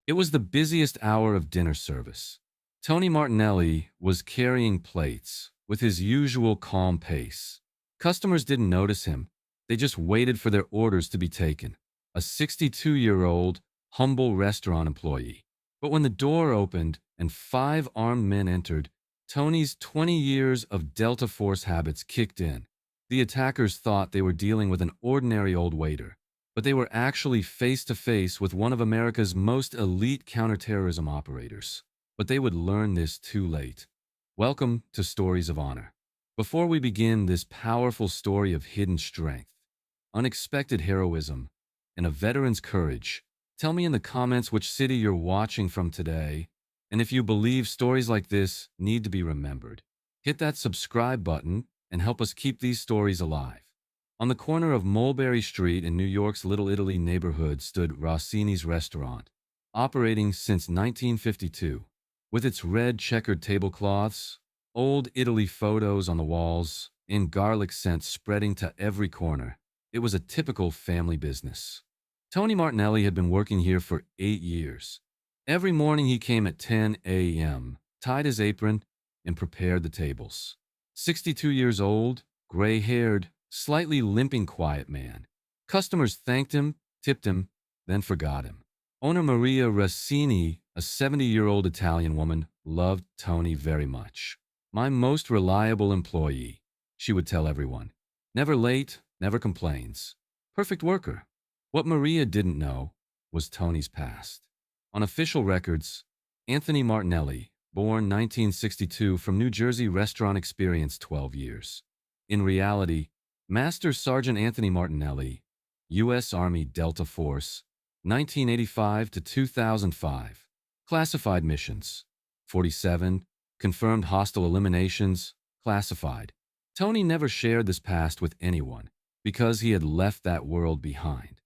It was the busiest hour of dinner service. Tony Martinelli was carrying plates with his usual calm pace. Customers didn't notice him. They just waited for their orders to be taken. A 62-year-old, humble restaurant employee. But when the door opened and five armed men entered, Tony's 20 years of Delta Force habits kicked in. The attackers thought they were dealing with an ordinary old waiter, but they were actually face-to-face with one of America's most elite counterterrorism operators. But they would learn this too late. Welcome to Stories of Honor. Before we begin this powerful story of hidden strength, unexpected heroism, and a veteran's courage, tell me in the comments which city you're watching from today, and if you believe stories like this need to be remembered. Hit that subscribe button and help us keep these stories alive. On the corner of Mulberry Street in New York's Little Italy neighborhood stood Rossini's restaurant, operating since 1952. With its red checkered tablecloths, old Italy photos on the walls, and garlic scent spreading to every corner, it was a typical family business. Tony Martinelli had been working here for 8 years. Every morning he came at 10 a.m., tied his apron, and prepared the tables. 62 years old, gray-haired, slightly limping quiet man. Customers thanked him, tipped him, then forgot him. Owner Maria Rossini, a 70-year-old Italian woman, loved Tony very much. "My most reliable employee," she would tell everyone. "Never late, never complains. Perfect worker." What Maria didn't know was Tony's past. On official records, Anthony Martinelli, born 1962 from New Jersey, restaurant experience 12 years. In reality, Master Sergeant Anthony Martinelli, U.S. Army Delta Force, 1985 to 2005. Classified missions, 47. Confirmed hostile eliminations, classified. Tony never shared this past with anyone because he had left that world behind.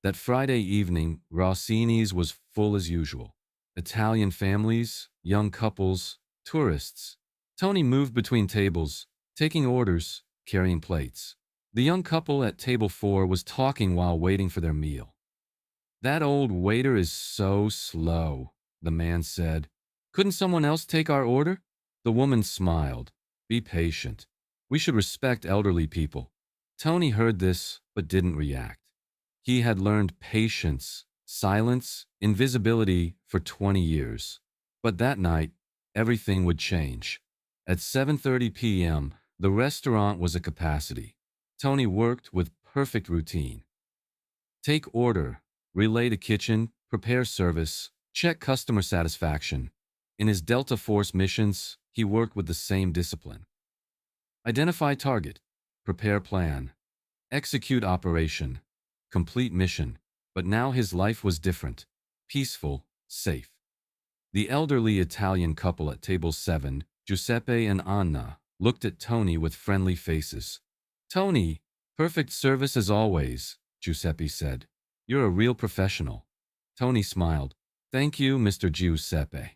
That Friday evening, Rossini's was full as usual. Italian families, young couples, tourists. Tony moved between tables, taking orders, carrying plates. The young couple at table 4 was talking while waiting for their meal. "That old waiter is so slow," the man said. "Couldn't someone else take our order?" The woman smiled. "Be patient. We should respect elderly people." Tony heard this, but didn't react. He had learned patience, silence, invisibility for 20 years. But that night, everything would change. At 7:30 p.m., the restaurant was at capacity. Tony worked with perfect routine. Take order, relay to kitchen, prepare service, check customer satisfaction. In his Delta Force missions, he worked with the same discipline. Identify target, prepare plan, execute operation, complete mission. But now his life was different, peaceful, safe. The elderly Italian couple at table 7, Giuseppe and Anna, looked at Tony with friendly faces. "Tony, perfect service as always," Giuseppe said. "You're a real professional." Tony smiled. "Thank you, Mr. Giuseppe.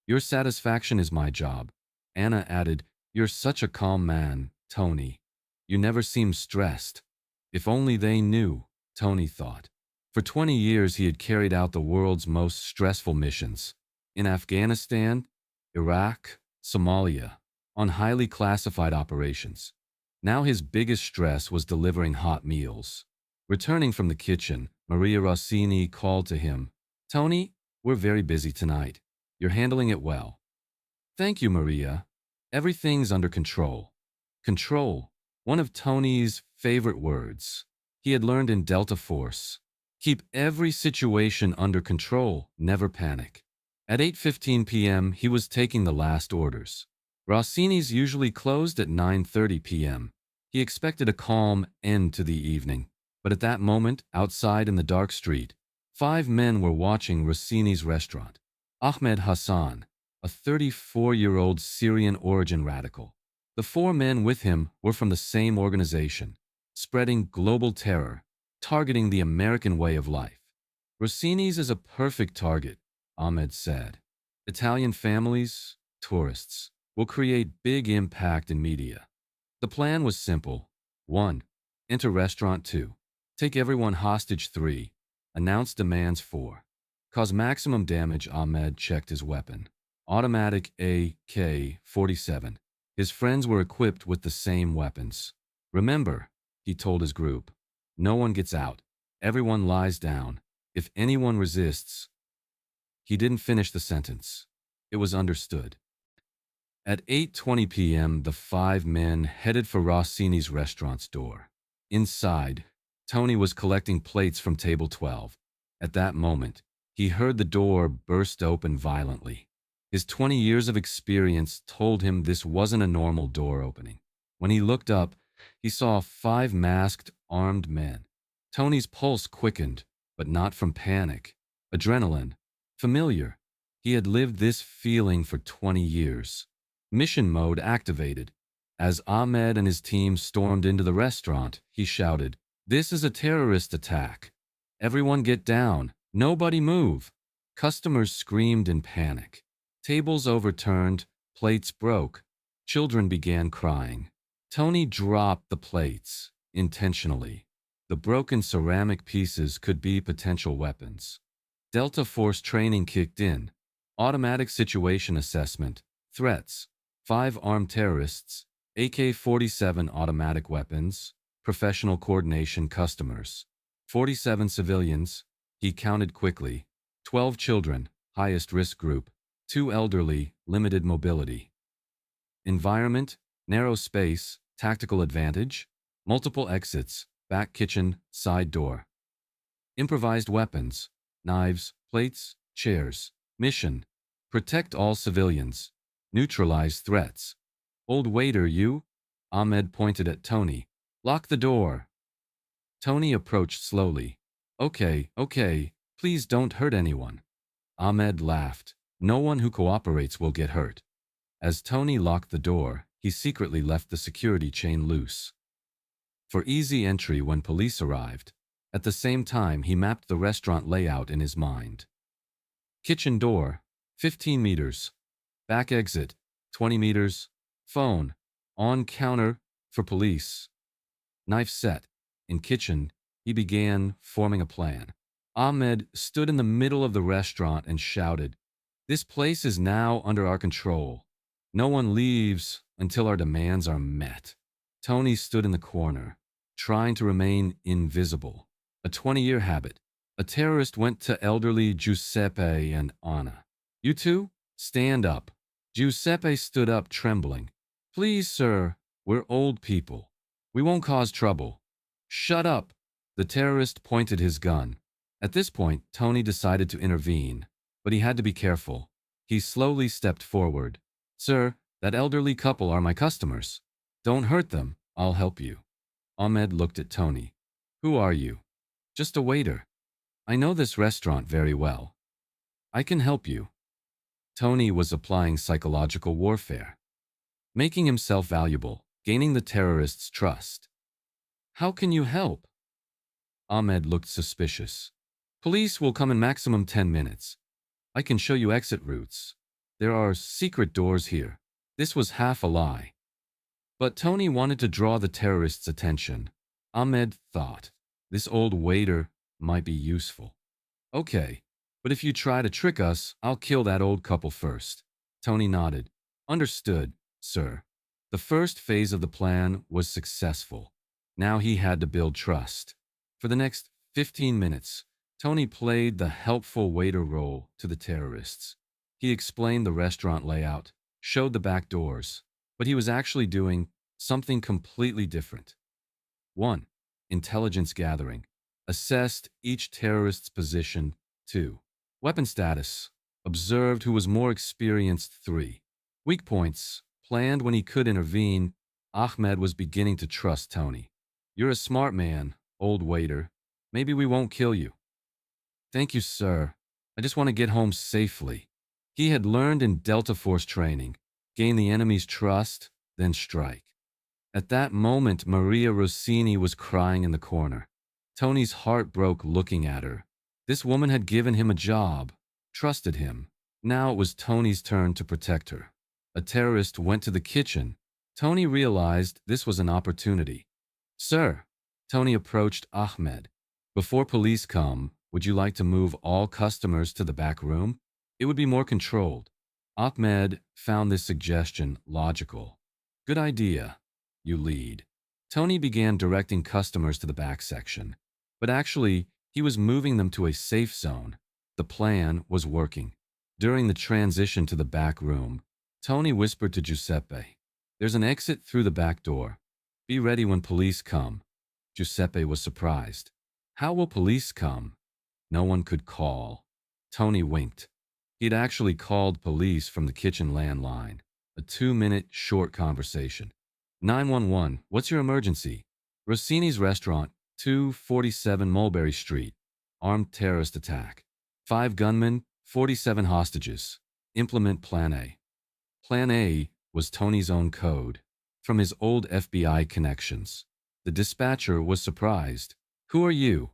Your satisfaction is my job." Anna added, "You're such a calm man, Tony. You never seem stressed." If only they knew, Tony thought. For 20 years he had carried out the world's most stressful missions. In Afghanistan, Iraq, Somalia, on highly classified operations. Now his biggest stress was delivering hot meals. Returning from the kitchen, Maria Rossini called to him, "Tony, we're very busy tonight. You're handling it well." "Thank you, Maria. Everything's under control." Control, one of Tony's favorite words. He had learned in Delta Force. Keep every situation under control, never panic. At 8:15 p.m., he was taking the last orders. Rossini's usually closed at 9:30 p.m. He expected a calm end to the evening. But at that moment, outside in the dark street, 5 men were watching Rossini's restaurant. Ahmed Hassan, a 34-year-old Syrian origin radical. The 4 men with him were from the same organization, spreading global terror, targeting the American way of life. "Rossini's is a perfect target," Ahmed said. "Italian families, tourists, will create big impact in media." The plan was simple. 1. Enter restaurant. 2. Take everyone hostage. 3. Announce demands. 4. Cause maximum damage. Ahmed checked his weapon. Automatic AK-47. His friends were equipped with the same weapons. Remember, he told his group, no one gets out. Everyone lies down. If anyone resists, he didn't finish the sentence. It was understood. At 8:20 p.m., the five men headed for Rossini's restaurant's door. Inside, Tony was collecting plates from table 12. At that moment, he heard the door burst open violently. His 20 years of experience told him this wasn't a normal door opening. When he looked up, he saw five masked, armed men. Tony's pulse quickened, but not from panic. Adrenaline. Familiar. He had lived this feeling for 20 years. Mission mode activated. As Ahmed and his team stormed into the restaurant, he shouted, "This is a terrorist attack. Everyone get down. Nobody move." Customers screamed in panic. Tables overturned, plates broke. Children began crying. Tony dropped the plates, intentionally. The broken ceramic pieces could be potential weapons. Delta Force training kicked in. Automatic situation assessment. Threats. 5 armed terrorists. AK-47 automatic weapons. Professional coordination customers. 47 civilians. He counted quickly. 12 children, highest risk group. 2 elderly, limited mobility. Environment, narrow space, tactical advantage. Multiple exits, back kitchen, side door. Improvised weapons, knives, plates, chairs. Mission, protect all civilians. Neutralize threats. Old waiter, you? Ahmed pointed at Tony. Lock the door. Tony approached slowly. Okay, please don't hurt anyone. Ahmed laughed. No one who cooperates will get hurt. As Tony locked the door, he secretly left the security chain loose. For easy entry when police arrived. At the same time, he mapped the restaurant layout in his mind. Kitchen door, 15 meters. Back exit, 20 meters. Phone, on counter, for police. Knife set. In kitchen, he began forming a plan. Ahmed stood in the middle of the restaurant and shouted, "This place is now under our control. No one leaves until our demands are met." Tony stood in the corner, trying to remain invisible. A 20-year habit. A terrorist went to elderly Giuseppe and Anna. "You two, stand up." Giuseppe stood up, trembling. "Please, sir, we're old people. We won't cause trouble." "Shut up." The terrorist pointed his gun. At this point, Tony decided to intervene, but he had to be careful. He slowly stepped forward. "Sir, that elderly couple are my customers. Don't hurt them. I'll help you." Ahmed looked at Tony. "Who are you?" "Just a waiter. I know this restaurant very well. I can help you." Tony was applying psychological warfare, making himself valuable, gaining the terrorists' trust. "How can you help?" Ahmed looked suspicious. "Police will come in maximum 10 minutes. I can show you exit routes. There are secret doors here." This was half a lie. But Tony wanted to draw the terrorists' attention. Ahmed thought, this old waiter might be useful. "Okay, but if you try to trick us, I'll kill that old couple first." Tony nodded. "Understood, sir." The first phase of the plan was successful. Now he had to build trust. For the next 15 minutes, Tony played the helpful waiter role to the terrorists. He explained the restaurant layout, showed the back doors, but he was actually doing something completely different. 1. Intelligence gathering. Assessed each terrorist's position. 2. Weapon status. Observed who was more experienced. 3. Weak points. Planned when he could intervene. Ahmed was beginning to trust Tony. "You're a smart man, old waiter. Maybe we won't kill you." "Thank you, sir. I just want to get home safely." He had learned in Delta Force training, gain the enemy's trust, then strike. At that moment, Maria Rossini was crying in the corner. Tony's heart broke looking at her. This woman had given him a job, trusted him. Now it was Tony's turn to protect her. A terrorist went to the kitchen. Tony realized this was an opportunity. "Sir," Tony approached Ahmed. "Before police come, Would you like to move all customers to the back room? It would be more controlled. Ahmed found this suggestion logical. Good idea. You lead. Tony began directing customers to the back section, but actually, he was moving them to a safe zone. The plan was working. During the transition to the back room, Tony whispered to Giuseppe, "There's an exit through the back door. Be ready when police come." Giuseppe was surprised. How will police come? No one could call. Tony winked. He'd actually called police from the kitchen landline. A 2-minute short conversation. 911, what's your emergency? Rossini's restaurant, 247 Mulberry Street. Armed terrorist attack. 5 gunmen, 47 hostages. Implement Plan A. Plan A was Tony's own code, from his old FBI connections. The dispatcher was surprised. Who are you?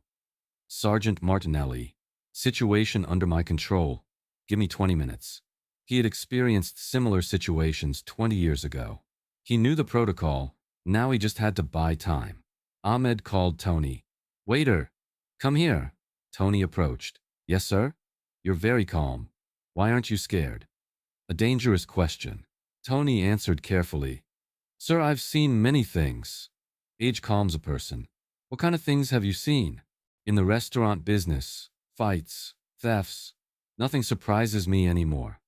Sergeant Martinelli. Situation under my control. Give me 20 minutes. He had experienced similar situations 20 years ago. He knew the protocol. Now he just had to buy time. Ahmed called Tony. Waiter, come here. Tony approached. Yes, sir? You're very calm. Why aren't you scared? A dangerous question. Tony answered carefully. Sir, I've seen many things. Age calms a person. What kind of things have you seen? In the restaurant business, fights, thefts. Nothing surprises me anymore.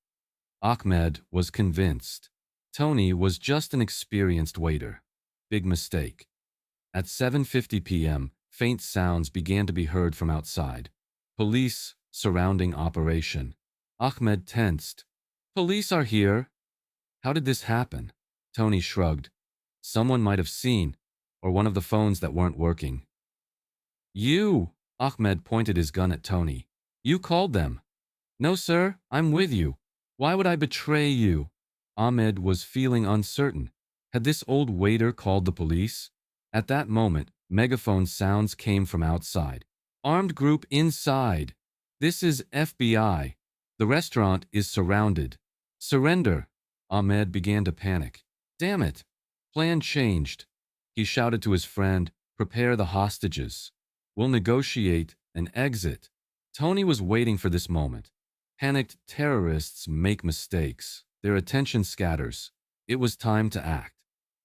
Ahmed was convinced. Tony was just an experienced waiter. Big mistake. At 7:50 p.m., faint sounds began to be heard from outside. Police surrounding operation. Ahmed tensed. Police are here. How did this happen? Tony shrugged. Someone might have seen, or one of the phones that weren't working. You! Ahmed pointed his gun at Tony. You called them. No, sir, I'm with you. Why would I betray you? Ahmed was feeling uncertain. Had this old waiter called the police? At that moment, megaphone sounds came from outside. Armed group inside. This is FBI. The restaurant is surrounded. Surrender. Ahmed began to panic. Damn it. Plan changed. He shouted to his friend, prepare the hostages. We'll negotiate an exit. Tony was waiting for this moment. Panicked terrorists make mistakes. Their attention scatters. It was time to act.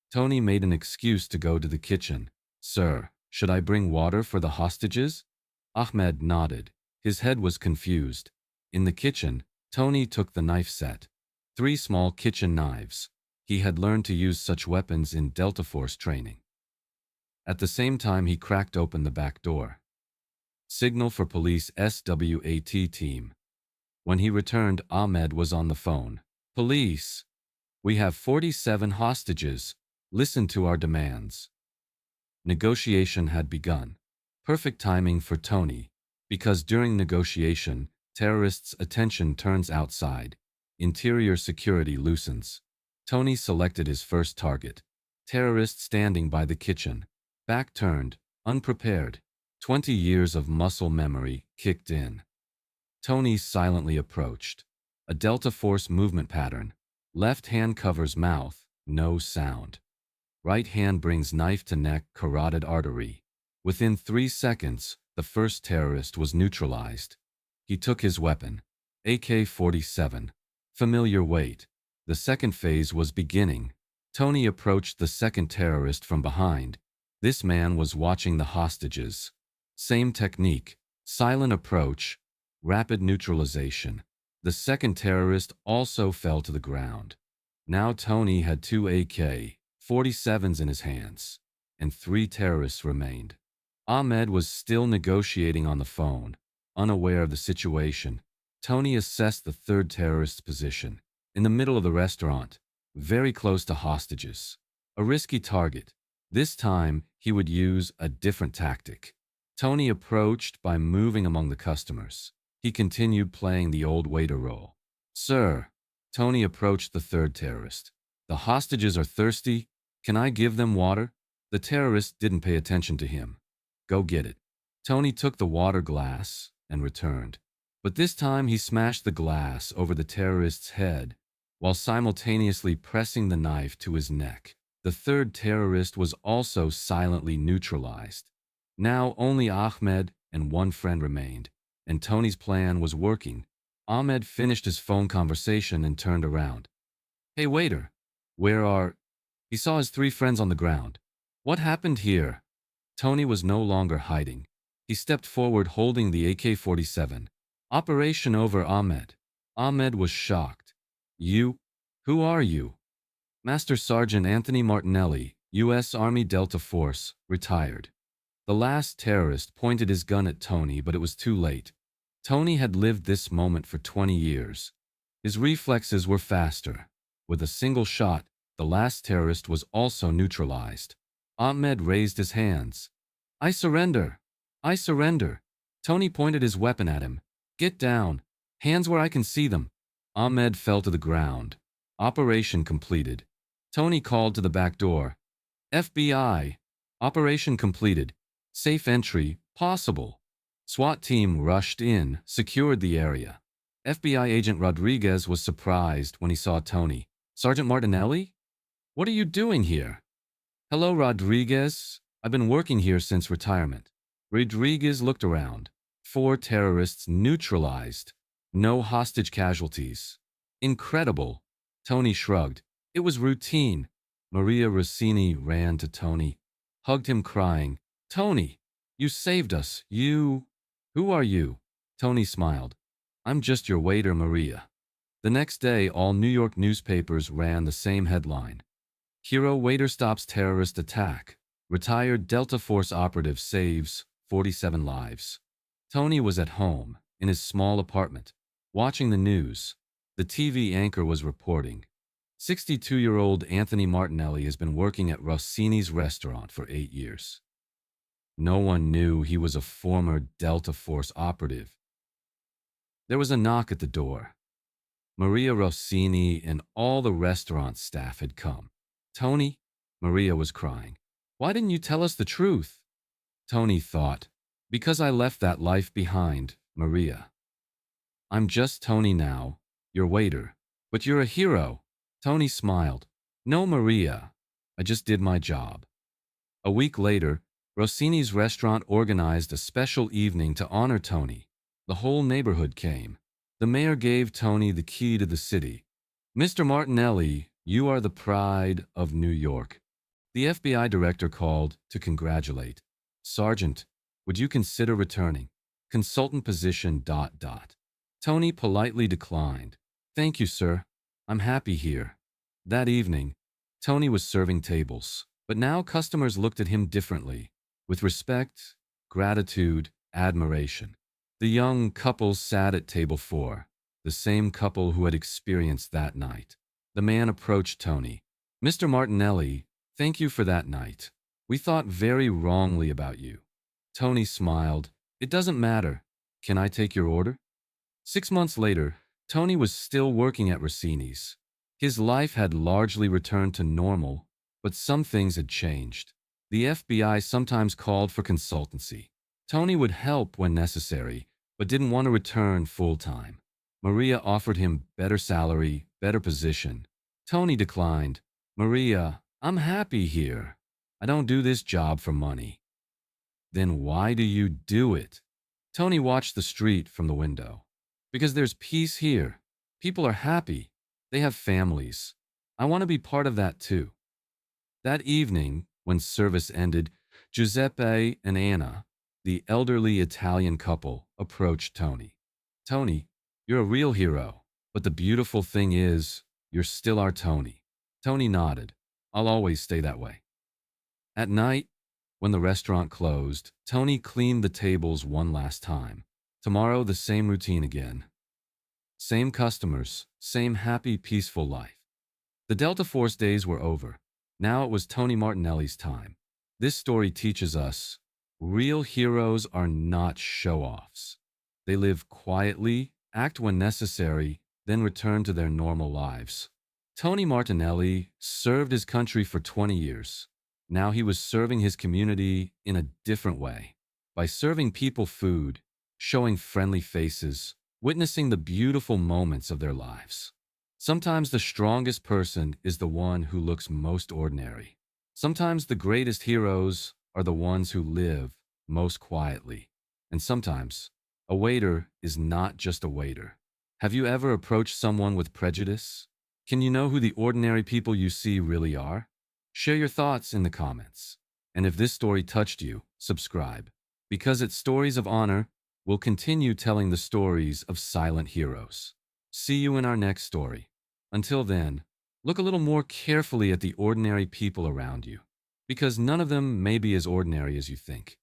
Tony made an excuse to go to the kitchen. Sir, should I bring water for the hostages? Ahmed nodded. His head was confused. In the kitchen, Tony took the knife set. 3 small kitchen knives. He had learned to use such weapons in Delta Force training. At the same time, he cracked open the back door. Signal for police SWAT team. When he returned, Ahmed was on the phone. Police, we have 47 hostages. Listen to our demands. Negotiation had begun. Perfect timing for Tony, because during negotiation, terrorists' attention turns outside. Interior security loosens. Tony selected his first target. Terrorist standing by the kitchen. Back turned, unprepared. 20 years of muscle memory kicked in. Tony silently approached. A Delta Force movement pattern. Left hand covers mouth, no sound. Right hand brings knife to neck, carotid artery. Within 3 seconds, the first terrorist was neutralized. He took his weapon, AK-47. Familiar weight. The second phase was beginning. Tony approached the second terrorist from behind. This man was watching the hostages. Same technique. Silent approach. Rapid neutralization. The second terrorist also fell to the ground. Now Tony had 2 AK-47s in his hands, and 3 terrorists remained. Ahmed was still negotiating on the phone. Unaware of the situation, Tony assessed the third terrorist's position, in the middle of the restaurant, very close to hostages. A risky target. This time, he would use a different tactic. Tony approached by moving among the customers. He continued playing the old waiter role. Sir, Tony approached the third terrorist. The hostages are thirsty. Can I give them water? The terrorist didn't pay attention to him. Go get it. Tony took the water glass and returned. But this time he smashed the glass over the terrorist's head while simultaneously pressing the knife to his neck. The third terrorist was also silently neutralized. Now only Ahmed and 1 friend remained. and Tony's plan was working. Ahmed finished his phone conversation and turned around. "Hey, waiter, where are—" He saw his three friends on the ground. "What happened here?" Tony was no longer hiding. He stepped forward holding the AK-47. "Operation over, Ahmed." Ahmed was shocked. "You? Who are you?" "Master Sergeant Anthony Martinelli, U.S. Army Delta Force, retired." The last terrorist pointed his gun at Tony, but it was too late. Tony had lived this moment for 20 years. His reflexes were faster. With a single shot, the last terrorist was also neutralized. Ahmed raised his hands. "I surrender! I surrender!" Tony pointed his weapon at him. "Get down! Hands where I can see them!" Ahmed fell to the ground. Operation completed. Tony called to the back door. "FBI! Operation completed. Safe entry possible." SWAT team rushed in, secured the area. FBI agent Rodriguez was surprised when he saw Tony. "Sergeant Martinelli? What are you doing here?" "Hello, Rodriguez. I've been working here since retirement." Rodriguez looked around. 4 terrorists neutralized. No hostage casualties. "Incredible." Tony shrugged. "It was routine." Maria Rossini ran to Tony, hugged him crying. "Tony, you saved us. You—" "Who are you?" Tony smiled. "I'm just your waiter, Maria." The next day, all New York newspapers ran the same headline. "Hero waiter stops terrorist attack. Retired Delta Force operative saves 47 lives." Tony was at home, in his small apartment, watching the news. The TV anchor was reporting. 62-year-old Anthony Martinelli has been working at Rossini's restaurant for 8 years. No one knew he was a former Delta Force operative. There was a knock at the door. Maria Rossini and all the restaurant staff had come. "Tony," Maria was crying, "why didn't you tell us the truth?" Tony thought, "Because I left that life behind, Maria. I'm just Tony now, your waiter. But you're a hero." Tony smiled. "No, Maria. I just did my job." A week later, Rossini's restaurant organized a special evening to honor Tony. The whole neighborhood came. The mayor gave Tony the key to the city. "Mr. Martinelli, you are the pride of New York." The FBI director called to congratulate. "Sergeant, would you consider returning? Consultant position ... Tony politely declined. "Thank you, sir. I'm happy here." That evening, Tony was serving tables, but now customers looked at him differently, with respect, gratitude, admiration. The young couple sat at table 4, the same couple who had experienced that night. The man approached Tony. "Mr. Martinelli, thank you for that night. We thought very wrongly about you." Tony smiled. "It doesn't matter. Can I take your order?" 6 months later, Tony was still working at Rossini's. His life had largely returned to normal, but some things had changed. The FBI sometimes called for consultancy. Tony would help when necessary, but didn't want to return full-time. Maria offered him better salary, better position. Tony declined. "Maria, I'm happy here. I don't do this job for money." "Then why do you do it?" Tony watched the street from the window. "Because there's peace here. People are happy. They have families. I want to be part of that too." That evening, when service ended, Giuseppe and Anna, the elderly Italian couple, approached Tony. "Tony, you're a real hero, but the beautiful thing is, you're still our Tony." Tony nodded. "I'll always stay that way." At night, when the restaurant closed, Tony cleaned the tables one last time. Tomorrow, the same routine again. Same customers, same happy, peaceful life. The Delta Force days were over. Now it was Tony Martinelli's time. This story teaches us, real heroes are not show-offs. They live quietly, act when necessary, then return to their normal lives. Tony Martinelli served his country for 20 years. Now he was serving his community in a different way. By serving people food, showing friendly faces, witnessing the beautiful moments of their lives. Sometimes the strongest person is the one who looks most ordinary. Sometimes the greatest heroes are the ones who live most quietly. And sometimes A waiter is not just a waiter. Have you ever approached someone with prejudice? Can you know who the ordinary people you see really are? Share your thoughts in the comments. And if this story touched you, subscribe. Because it's Stories of Honor, we'll continue telling the stories of silent heroes. See you in our next story. Until then, look a little more carefully at the ordinary people around you, because none of them may be as ordinary as you think.